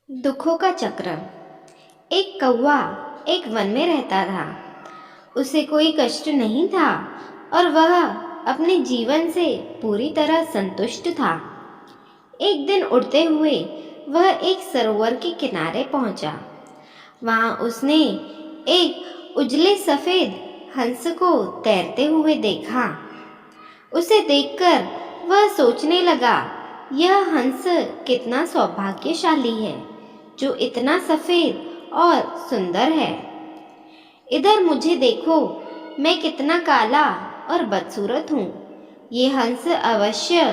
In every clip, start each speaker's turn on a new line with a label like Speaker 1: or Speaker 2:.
Speaker 1: दुखों का चक्र। एक कौवा एक वन में रहता था। उसे कोई कष्ट नहीं था और वह अपने जीवन से पूरी तरह संतुष्ट था। एक दिन उड़ते हुए वह एक सरोवर के किनारे पहुंचा। वहां उसने एक उजले सफेद हंस को तैरते हुए देखा। उसे देखकर वह सोचने लगा, यह हंस कितना सौभाग्यशाली है जो इतना सफेद और सुंदर है। इधर मुझे देखो, मैं कितना काला और बदसूरत हूँ। ये हंस अवश्य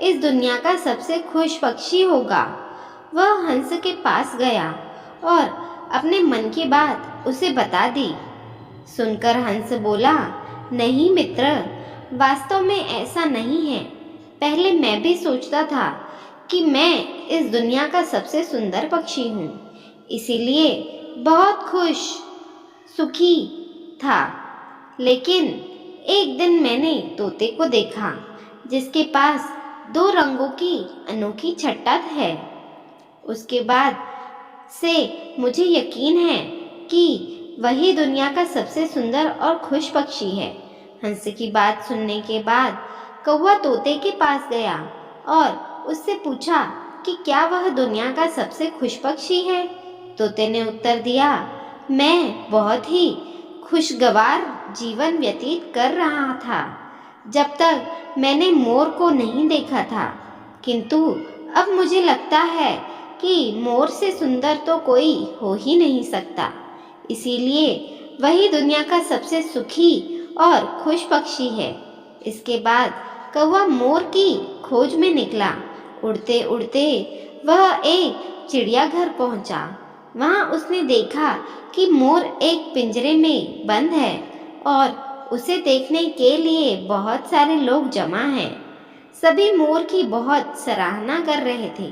Speaker 1: इस दुनिया का सबसे खुश पक्षी होगा। वह हंस के पास गया और अपने मन की बात उसे बता दी। सुनकर हंस बोला, नहीं मित्र, वास्तव में ऐसा नहीं है। पहले मैं भी सोचता था कि मैं इस दुनिया का सबसे सुंदर पक्षी हूँ, इसीलिए बहुत खुश सुखी था। लेकिन एक दिन मैंने तोते को देखा जिसके पास 2 रंगों की अनोखी छट्टा है। उसके बाद से मुझे यकीन है कि वही दुनिया का सबसे सुंदर और खुश पक्षी है। हंस की बात सुनने के बाद कौवा तोते के पास गया और उससे पूछा कि क्या वह दुनिया का सबसे खुश पक्षी है। तोते ने उत्तर दिया, मैं बहुत ही खुशगवार जीवन व्यतीत कर रहा था जब तक मैंने मोर को नहीं देखा था, किंतु अब मुझे लगता है कि मोर से सुंदर तो कोई हो ही नहीं सकता। इसीलिए वही दुनिया का सबसे सुखी और खुश पक्षी है। इसके बाद कौवा मोर की खोज में निकला। उड़ते उड़ते वह एक चिड़ियाघर पहुंचा। वहां उसने देखा कि मोर एक पिंजरे में बंद है और उसे देखने के लिए बहुत सारे लोग जमा हैं। सभी मोर की बहुत सराहना कर रहे थे।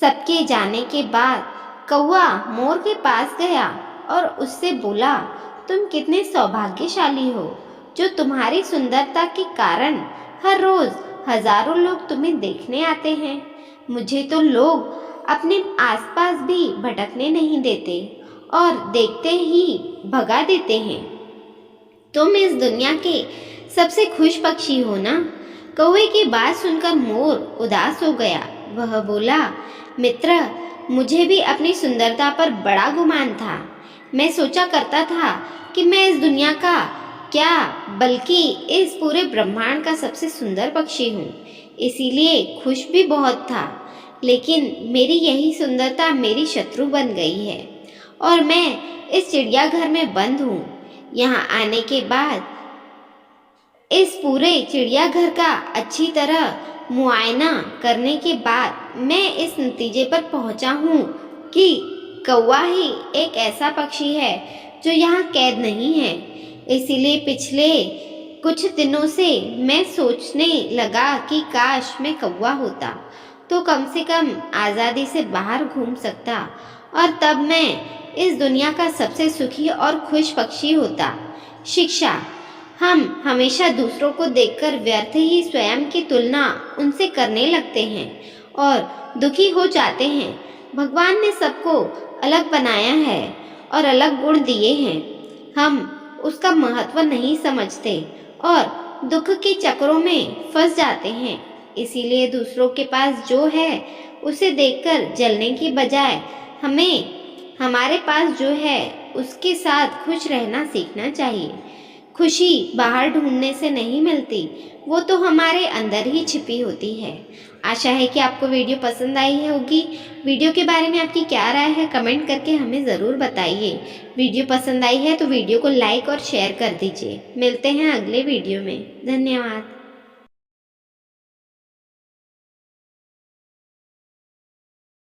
Speaker 1: सबके जाने के बाद कौवा मोर के पास गया और उससे बोला, तुम कितने सौभाग्यशाली हो जो तुम्हारी सुंदरता के कारण हर रोज हजारों लोग तुम्हें देखने आते हैं। मुझे तो लोग अपने आसपास भी भटकने नहीं देते और देखते ही भगा देते हैं। तुम इस दुनिया के सबसे खुश पक्षी हो ना। कौवे की बात सुनकर मोर उदास हो गया। वह बोला, मित्र, मुझे भी अपनी सुंदरता पर बड़ा गुमान था। मैं सोचा करता था कि मैं इस दुनिया का क्या बल्कि इस पूरे ब्रह्मांड का सबसे सुंदर पक्षी हूँ, इसीलिए खुश भी बहुत था। लेकिन मेरी यही सुंदरता मेरी शत्रु बन गई है और मैं इस चिड़ियाघर में बंद हूँ। यहाँ आने के बाद इस पूरे चिड़ियाघर का अच्छी तरह मुआयना करने के बाद मैं इस नतीजे पर पहुँचा हूँ कि कौवा ही एक ऐसा पक्षी है जो यहाँ कैद नहीं है। इसीलिए पिछले कुछ दिनों से मैं सोचने लगा कि काश मैं कौवा होता तो कम से कम आज़ादी से बाहर घूम सकता और तब मैं इस दुनिया का सबसे सुखी और खुश पक्षी होता। शिक्षा। हम हमेशा दूसरों को देखकर व्यर्थ ही स्वयं की तुलना उनसे करने लगते हैं और दुखी हो जाते हैं। भगवान ने सबको अलग बनाया है और अलग गुण दिए हैं। हम उसका महत्व नहीं समझते और दुख के चक्रों में फंस जाते हैं। इसीलिए दूसरों के पास जो है उसे देखकर जलने की बजाय हमें हमारे पास जो है उसके साथ खुश रहना सीखना चाहिए। खुशी बाहर ढूंढने से नहीं मिलती, वो तो हमारे अंदर ही छिपी होती है। आशा है कि आपको वीडियो पसंद आई होगी। वीडियो के बारे में आपकी क्या राय है कमेंट करके हमें ज़रूर बताइए। वीडियो पसंद आई है तो वीडियो को लाइक और शेयर कर दीजिए। मिलते हैं अगले वीडियो में। धन्यवाद।